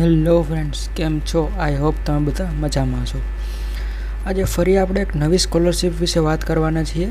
Hello friends, કેમ છો? I hope તમે બધા મજામાં છો. આજે ફરી આપણે એક નવી સ્કોલરશિપ વિશે વાત કરવાના છીએ.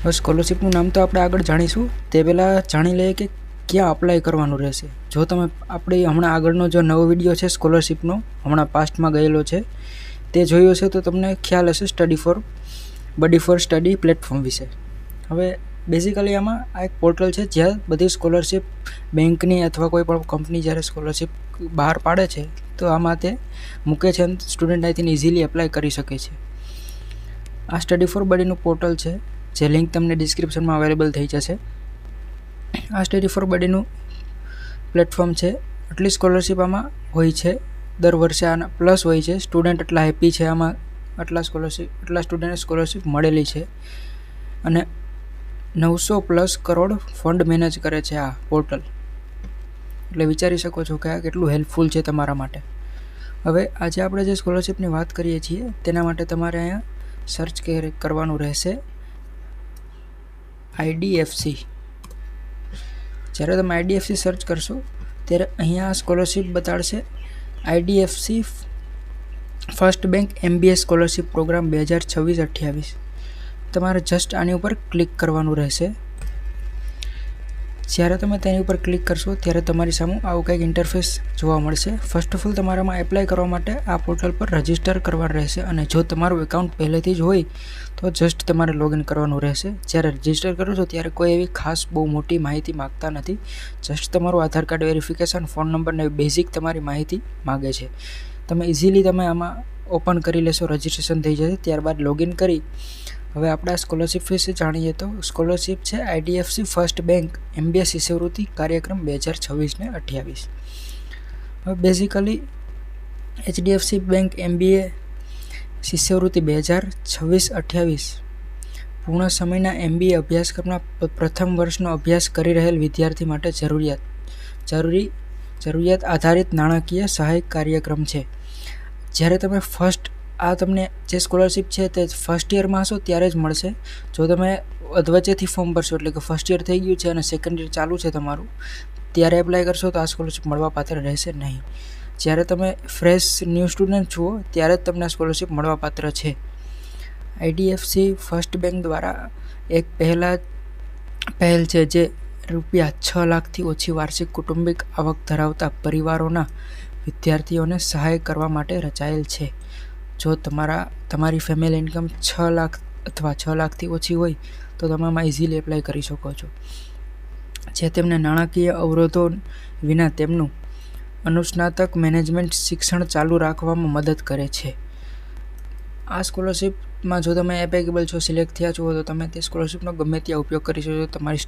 હવે સ્કોલરશિપનું નામ તો આપણે આગળ જાણીશું, તે પહેલાં જાણી લઈએ કે ક્યાં અપ્લાય કરવાનું રહેશે. જો તમે આપણી હમણાં આગળનો જો નવો વિડીયો છે સ્કોલરશિપનો, હમણાં પાસ્ટમાં ગયેલો છે, તે જોયો છે તો તમને ખ્યાલ હશે બડી ફોર સ્ટડી પ્લેટફોર્મ વિશે. હવે બેઝિકલી આમાં આ એક પોર્ટલ છે જ્યાં બધી સ્કોલરશિપ બેંકની અથવા કોઈ પણ કંપની જ્યારે સ્કોલરશિપ બહાર પાડે છે તો આમાં તે મૂકે છે અને સ્ટુડન્ટ અહીંથી ઇઝીલી એપ્લાય કરી શકે છે. આ સ્ટડી ફોર બડીનું પોર્ટલ છે, જે લિંક તમને ડિસ્ક્રિપ્શનમાં અવેલેબલ થઈ જશે. આ સ્ટડી ફોર બડીનું પ્લેટફોર્મ છે. આટલી સ્કોલરશિપ આમાં હોય છે, દર વર્ષે આના પ્લસ હોય છે. સ્ટુડન્ટ એટલા હેપી છે આમાં, એટલા સ્ટુડન્ટને સ્કોલરશિપ મળેલી છે અને 900+ કરોડ ફંડ મેનેજ કરે છે આ પોર્ટલ. એટલે વિચારી શકો છો કે આ કેટલું હેલ્પફુલ છે તમારા માટે. હવે આજે આપણે જે સ્કોલરશિપની વાત કરીએ છીએ તેના માટે તમારે અહીંયા સર્ચ કરવાનું રહેશે IDFC. જ્યારે તમે IDFC સર્ચ કરશો ત્યારે અહીંયા સ્કોલરશિપ બતાડશે IDFC first bank MBA scholarship program 2026-28. તમારે જસ્ટ આની ઉપર ક્લિક કરવાનું રહેશે. જ્યારે તમે તેની ઉપર ક્લિક કરશો ત્યારે તમારી સામે આવું કંઈક ઇન્ટરફેસ જોવા મળશે. ફર્સ્ટ ઓફ ઓલ તમારામાં એપ્લાય કરવા માટે આ પોર્ટલ પર રજિસ્ટર કરવાનું રહેશે અને જો તમારું એકાઉન્ટ પહેલેથી જ હોય તો જસ્ટ તમારે લોગિન કરવાનું રહેશે. જ્યારે રજિસ્ટર કરો છો ત્યારે કોઈ એવી ખાસ બહુ મોટી માહિતી માગતા નથી. જસ્ટ તમારું આધાર કાર્ડ વેરિફિકેશન, ફોન નંબર ને બેઝિક તમારી માહિતી માગે છે. તમે ઇઝીલી આમાં ઓપન કરી લેશો, રજિસ્ટ્રેશન થઈ જશે. ત્યારબાદ લોગિન કરી હવે આપણે આ સ્કોલરશિપ વિશે જાણીએ તો સ્કોલરશિપ છે IDFC ફર્સ્ટ બેંક MBA શિષ્યવૃત્તિ કાર્યક્રમ 2026-28. હવે બેઝિકલી HDFC બેંક MBA શિષ્યવૃત્તિ 2026-28 પૂર્ણ સમયના MBA અભ્યાસક્રમના પ્રથમ વર્ષનો અભ્યાસ કરી રહેલ વિદ્યાર્થી માટે જરૂરિયાત આધારિત નાણાકીય સહાય કાર્યક્રમ છે. જ્યારે તમે તમને જે સ્કોલરશિપ છે તે ફર્સ્ટ યરમાં હશો ત્યારે જ મળશે. જો તમે અધવચ્ચેથી ફોર્મ ભરશો, એટલે કે ફર્સ્ટ યર થઈ ગયું છે અને સેકન્ડ યર ચાલુ છે તમારું, ત્યારે એપ્લાય કરશો તો આ સ્કોલરશિપ મળવાપાત્ર રહેશે નહીં. જ્યારે તમે ફ્રેશ ન્યૂ સ્ટુડન્ટ છો ત્યારે જ તમને આ સ્કોલરશિપ મળવાપાત્ર છે. IDFC ફર્સ્ટ બેંક દ્વારા એક પહેલ છે જે રૂપિયા 6 લાખથી ઓછી વાર્ષિક કુટુંબિક આવક ધરાવતા પરિવારોના વિદ્યાર્થીઓને સહાય કરવા માટે રચાયેલ છે. જો તમારી ફેમિલી ઇન્કમ 6 લાખ અથવા 6 લાખથી ઓછી હોય તો તમે આમાં ઇઝીલી એપ્લાય કરી શકો છો, જે તેમને નાણાકીય અવરોધો વિના તેમનું અનુસ્નાતક મેનેજમેન્ટ શિક્ષણ ચાલુ રાખવામાં મદદ કરે છે. આ સ્કોલરશિપમાં જો તમે એપ્લિકેબલ છો, સિલેક્ટ થયા છો તો તમે તે સ્કોલરશિપનો ગમે ત્યાં ઉપયોગ કરી શકો છો તમારી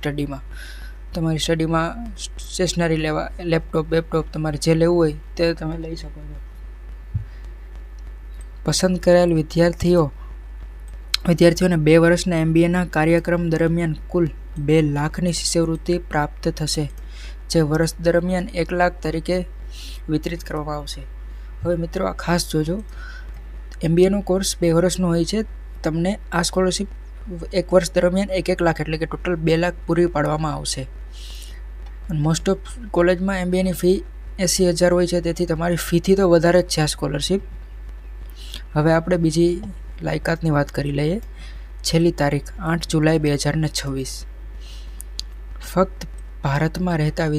સ્ટડીમાં સ્ટેશનરી લેવા, લેપટોપ તમારે જે લેવું હોય તે તમે લઈ શકો છો. પસંદ કરાયેલ વિદ્યાર્થીઓને 2 વર્ષના MBAના કાર્યક્રમ દરમિયાન કુલ 2 લાખની શિષ્યવૃત્તિ પ્રાપ્ત થશે, જે વર્ષ દરમિયાન 1 લાખ તરીકે વિતરિત કરવામાં આવશે. હવે મિત્રો આ ખાસ જોજો, MBAનો કોર્સ 2 વર્ષનો હોય છે. તમને આ સ્કોલરશિપ 1 વર્ષ દરમિયાન 1 લાખ એટલે કે ટોટલ 2 લાખ પૂરી પાડવામાં આવશે. મોસ્ટ ઓફ કોલેજમાં MBAની ફી 80,000 હોય છે, તેથી તમારી ફીથી તો વધારે જ છે આ સ્કોલરશિપ. હવે આપણે બીજી લાયકાતની વાત કરી લઈએ. છેલ્લી તારીખ 8 જુલાઈ 2026. ફક્ત ભારતમાં રહેતા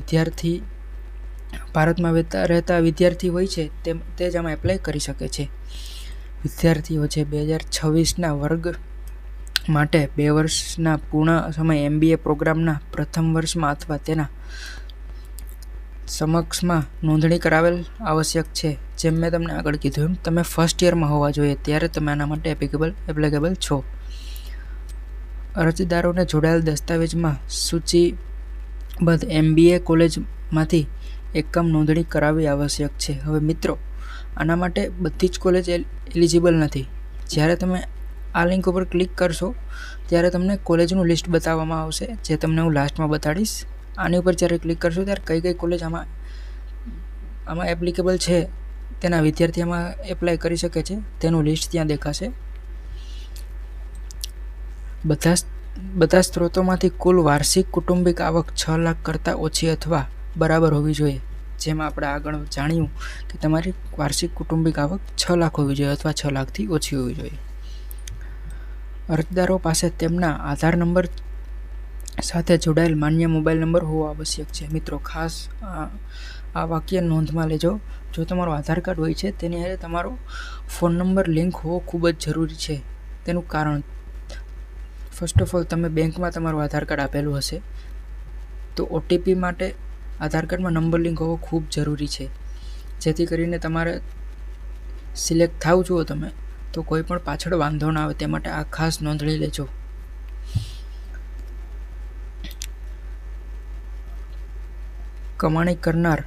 વિદ્યાર્થી હોય છે તે જ આમાં એપ્લાય કરી શકે છે. વિદ્યાર્થીઓ જે 2026ના વર્ગ માટે 2 વર્ષના પૂર્ણ સમય MBA પ્રોગ્રામના પ્રથમ વર્ષમાં અથવા તેના સમકક્ષમાં નોંધણી કરાવેલ આવશ્યક છે. જેમ મેં તમને આગળ કીધું એમ તમે ફર્સ્ટ યરમાં હોવા જોઈએ ત્યારે તમે આના માટે એપ્લિકેબલ છો. અરજદારોને જોડાયેલ દસ્તાવેજમાં સૂચિબદ્ધ MBA કોલેજમાંથી એકમ નોંધણી કરાવવી આવશ્યક છે. હવે મિત્રો, આના માટે બધી જ કોલેજ એલિજિબલ નથી. જ્યારે તમે આ લિંક ઉપર ક્લિક કરશો ત્યારે તમને કોલેજનું લિસ્ટ બતાવવામાં આવશે, જે તમને હું લાસ્ટમાં બતાડીશ. આની ઉપર જ્યારે ક્લિક કરશો ત્યારે કઈ કોલેજ આમાં એપ્લિકેબલ છે, તેના વિદ્યાર્થી આમાં એપ્લાય કરી શકે છે તેનું લિસ્ટ ત્યાં દેખાશે. બધા સ્ત્રોતોમાંથી કુલ વાર્ષિક કુટુંબિક આવક 6 લાખ કરતાં ઓછી અથવા બરાબર હોવી જોઈએ. જેમાં આપણે આગળ જાણ્યું કે તમારી વાર્ષિક કુટુંબિક આવક 6 લાખ હોવી જોઈએ અથવા 6 લાખથી ઓછી હોવી જોઈએ. અરજદારો પાસે તેમના આધાર નંબર સાથે જોડાયેલ માન્ય મોબાઈલ નંબર હોવો આવશ્યક છે. મિત્રો ખાસ આ વાક્ય નોંધમાં લેજો. જો તમારો આધાર કાર્ડ હોય છે તેની સાથે તમારો ફોન નંબર લિંક હોવો ખૂબ જ જરૂરી છે. તેનું કારણ, ફર્સ્ટ ઓફ ઓલ, તમે બેંકમાં તમારું આધાર કાર્ડ આપેલું હશે તો ઓટીપી માટે આધાર કાર્ડમાં નંબર લિંક હોવો ખૂબ જરૂરી છે, જેથી કરીને તમારે સિલેક્ટ થાવ છો તમે તો કોઈ પણ પાછળ વાંધો ના આવે. તે માટે આ ખાસ નોંધણી લેજો. કમાણી કરનાર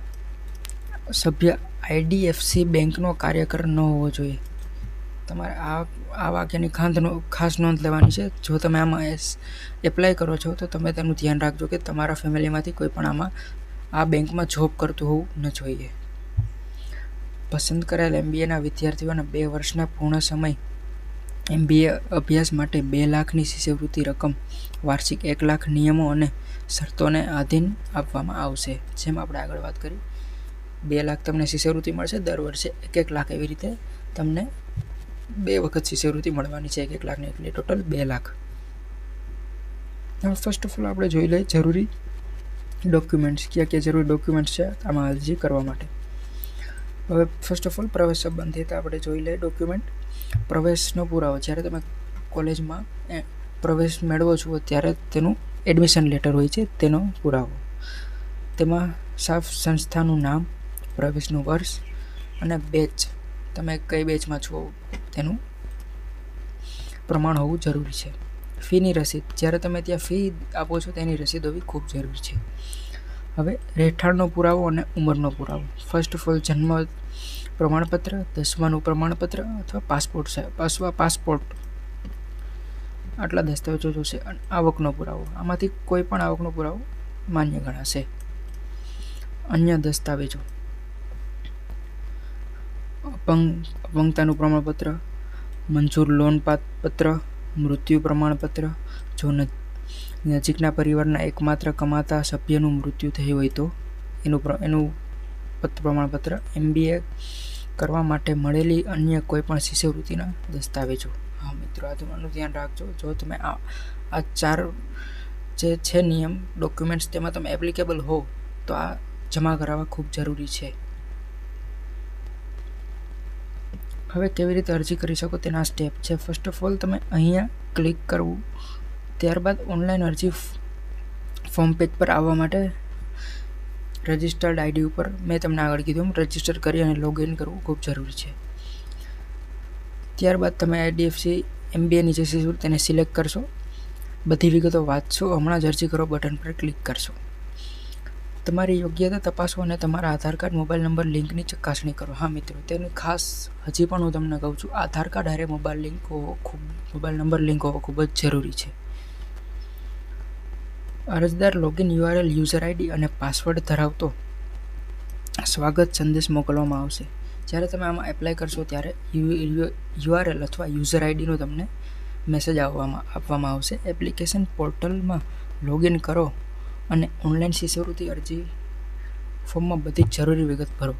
સભ્ય આઈડીએફસી બેંકનો કાર્યકર ન હોવો જોઈએ. તમારે આ વાક્યની ખાસ નોંધ લેવાની છે. જો તમે આમાં એપ્લાય કરો છો તો તમે તેનું ધ્યાન રાખજો કે તમારા ફેમિલીમાંથી કોઈ પણ આમાં આ બેંકમાં જોબ કરતું હોવું ન જોઈએ. પસંદ કરેલ MBAના વિદ્યાર્થીઓને 2 વર્ષના પૂર્ણ સમય MBA અભ્યાસ માટે 2 લાખની શિષ્યવૃત્તિ રકમ વાર્ષિક 1 લાખ નિયમો અને શરતોને આધીન આપવામાં આવશે. જેમ આપણે આગળ વાત કરી, 2 લાખ તમને શિષ્યવૃત્તિ મળશે. દર વર્ષે 1 લાખ, એવી રીતે તમને 2 વખત શિષ્યવૃત્તિ મળવાની છે, 1 લાખની, એટલે total 2 lakh. First of all આપણે જોઈ લઈએ જરૂરી ડોક્યુમેન્ટ્સ, ક્યાં જરૂરી ડોક્યુમેન્ટ્સ છે આમાં અરજી કરવા માટે. હવે ફર્સ્ટ ઓફ ઓલ પ્રવેશ સંબંધિત આપણે જોઈ લઈએ ડોક્યુમેન્ટ. પ્રવેશનો પુરાવો, જ્યારે તમે કોલેજમાં પ્રવેશ મેળવો છો ત્યારે તેનું એડમિશન લેટર હોય છે, તેનો પુરાવો. તેમાં સાફ સંસ્થાનું નામ, પ્રવેશનું વર્ષ અને બેચ, તમે કઈ બેચમાં છો તેનું પ્રમાણ હોવું જરૂરી છે. ફીની રસીદ, જ્યારે તમે ત્યાં ફી આપો છો તેની રસીદ હોવી ખૂબ જરૂરી છે. હવે રહેઠાણનો પુરાવો અને ઉંમરનો પુરાવો. ફર્સ્ટ ઓફ ઓલ જન્મ પ્રમાણપત્ર, 10માનું પ્રમાણપત્ર અથવા પાસપોર્ટ, આટલા દસ્તાવેજો જોશે. અને આવકનો પુરાવો, આમાંથી કોઈ પણ આવકનો પુરાવો માન્ય ગણાશે. અન્ય દસ્તાવેજો, અપંગતાનું પ્રમાણપત્ર, મંજૂર લોન પત્ર, મૃત્યુ પ્રમાણપત્ર, જો નજીકના પરિવારના એકમાત્ર કમાતા સભ્યનું મૃત્યુ થયું હોય તો એનું પ્રમાણપત્ર, MBA કરવા માટે મળેલી અન્ય કોઈ પણ શિષ્યવૃત્તિના દસ્તાવેજો. હા મિત્રો, આ તમારું ધ્યાન રાખજો. જો તમે આ 4 જે છે નિયમ ડોક્યુમેન્ટ્સ, તેમાં તમે એપ્લિકેબલ હો તો આ જમા કરાવવા ખૂબ જરૂરી છે. હવે કેવી રીતે અરજી કરી શકો તેના સ્ટેપ છે. ફર્સ્ટ ઓફ ઓલ તમે અહીંયા ક્લિક કરવું, ત્યારબાદ ઓનલાઈન અરજી ફોર્મ પેજ પર આવવા માટે રજિસ્ટર્ડ ID ઉપર મેં તમને આગળ કીધું રજિસ્ટર કરી અને લોગિન કરવું ખૂબ જરૂરી છે. ત્યારબાદ તમે આઈડીએફસી MBA નીચે તેને સિલેક્ટ કરશો, બધી વિગતો વાંચશો, હમણાં જ અરજી કરો બટન પર ક્લિક કરશો. તમારી યોગ્યતા તપાસો અને તમારા આધાર કાર્ડ મોબાઈલ નંબર લિંકની ચકાસણી કરો. હા મિત્રો, તેની ખાસ હજી પણ હું તમને કહું છું, આધાર કાર્ડ હારે મોબાઈલ નંબર લિંક હોવો ખૂબ જ જરૂરી છે. અરજદાર લોગિન URL, યુઝર ID અને પાસવર્ડ ધરાવતો સ્વાગત સંદેશ મોકલવામાં આવશે. જ્યારે તમે આમાં એપ્લાય કરશો ત્યારે URL અથવા યુઝર IDનો તમને મેસેજ આપવામાં આવશે. એપ્લિકેશન પોર્ટલમાં લોગિન કરો અને ઓનલાઈન શિષ્યવૃત્તિ અરજી ફોર્મમાં બધી જ જરૂરી વિગત ભરો.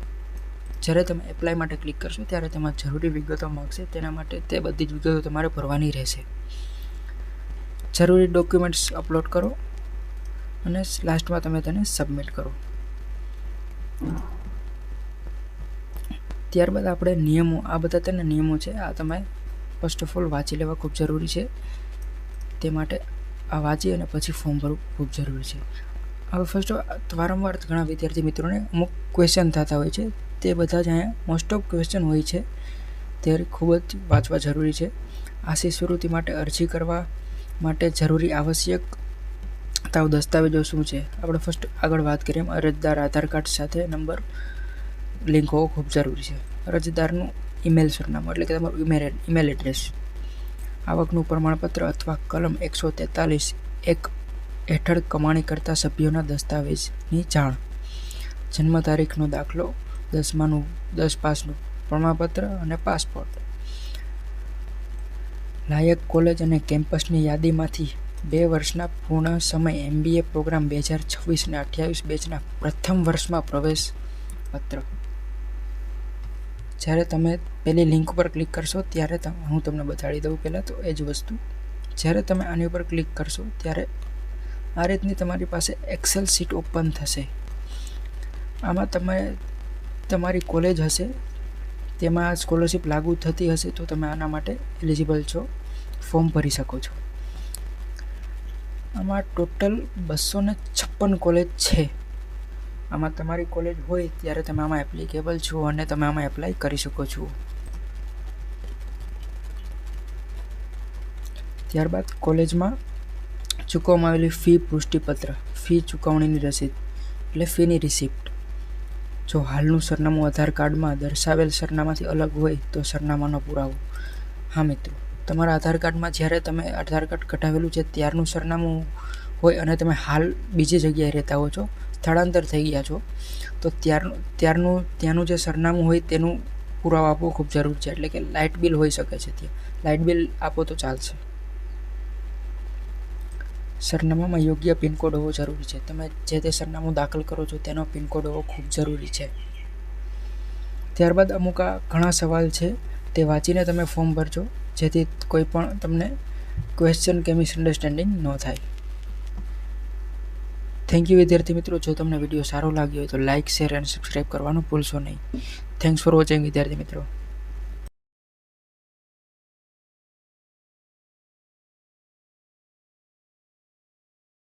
જ્યારે તમે એપ્લાય માટે ક્લિક કરશો ત્યારે તેમાં જરૂરી વિગતો માંગશે, તેના માટે તે બધી જ વિગતો તમારે ભરવાની રહેશે. જરૂરી ડોક્યુમેન્ટ્સ અપલોડ કરો અને લાસ્ટમાં તમે તેને સબમિટ કરો. ત્યારબાદ આપણે નિયમો, આ બધા તેના નિયમો છે, આ તમે ફર્સ્ટ ઓફ ઓલ વાંચી લેવા ખૂબ જરૂરી છે. તે માટે આ વાંચી અને પછી ફોર્મ ભરવું ખૂબ જરૂરી છે. હવે વારંવાર ઘણા વિદ્યાર્થી મિત્રોને અમુક ક્વેશ્ચન થતા હોય છે, તે બધા જ અહીંયા મોસ્ટ ઓફ ક્વેશ્ચન હોય છે, તે ખૂબ જ વાંચવા જરૂરી છે. આ શિષ્યવૃત્તિ માટે અરજી કરવા માટે જરૂરી આવશ્યકતાઓ દસ્તાવેજો શું છે, આપણે ફર્સ્ટ આગળ વાત કરીએ. અરજદાર આધાર કાર્ડ સાથે નંબર લિંક હોવો ખૂબ જરૂરી છે. અરજદારનું ઈમેલ સરનામું, એટલે કે તમારું ઈમેલ એડ્રેસ, આવકનું પ્રમાણપત્ર અથવા કલમ 143(1) હેઠળ કમાણી કરતા સભ્યોના દસ્તાવેજની જાણ, જન્મ તારીખનો દાખલો, 10 પાસનું પ્રમાણપત્ર અને પાસપોર્ટ. લાયક કોલેજ અને કેમ્પસની યાદીમાંથી 2 વર્ષના પૂર્ણ સમય MBA પ્રોગ્રામ 2026 અને 28 બેચના પ્રથમ વર્ષમાં પ્રવેશ પત્ર. જ્યારે તમે પેલી લિંક ઉપર ક્લિક કરશો ત્યારે હું તમને બતાડી દઉં પહેલાં તો એ જ વસ્તુ. જ્યારે તમે આની ઉપર ક્લિક કરશો ત્યારે આ રીતની તમારી પાસે એક્સેલ શીટ ઓપન થશે. આમાં તમારી કોલેજ હશે, તેમાં સ્કોલરશિપ લાગુ થતી હશે તો તમે આના માટે એલિજિબલ છો, ફોર્મ ભરી શકો છો. આમાં ટોટલ 256 કોલેજ છે. આમાં તમારી કોલેજ હોય ત્યારે તમે આમાં એપ્લિકેબલ છો અને તમે આમાં એપ્લાય કરી શકો છો. ત્યારબાદ કોલેજમાં ચૂકવવામાં આવેલી ફી પુષ્ટિપત્ર, ફી ચૂકવણીની રસીદ એટલે ફીની રિસિપ્ટ. જો હાલનું સરનામું આધાર કાર્ડમાં દર્શાવેલ સરનામાથી અલગ હોય તો સરનામાનો પુરાવો. હા મિત્રો, તમારા આધાર કાર્ડમાં જ્યારે તમે આધાર કાર્ડ કઢાવેલું છે ત્યારનું સરનામું હોય અને તમે હાલ બીજી જગ્યાએ રહેતા હો છો, સ્થળાંતર થઈ ગયા છો, તો ત્યાંનું જે સરનામું હોય તેનું પુરાવો આપવો ખૂબ જરૂરી છે. એટલે કે લાઇટ બિલ હોઈ શકે છે, ત્યાં લાઇટ બિલ આપો તો ચાલશે. સરનામામાં યોગ્ય પિનકોડ હોવો જરૂરી છે. તમે જે તે સરનામું દાખલ કરો છો તેનો પિનકોડ હોવો ખૂબ જરૂરી છે. ત્યારબાદ અમુક ઘણા સવાલ છે તે વાંચીને તમે ફોર્મ ભરજો, જેથી કોઈ પણ તમને ક્વેશ્ચન કે મિસઅન્ડરસ્ટેન્ડિંગ ન થાય. થેન્ક યુ વિદ્યાર્થી મિત્રો. જો તમને વિડીયો સારો લાગ્યો હોય તો લાઇક, શેર અને સબસ્ક્રાઈબ કરવાનું ભૂલશો નહીં. થેન્ક્સ ફોર વોચિંગ વિદ્યાર્થી મિત્રો.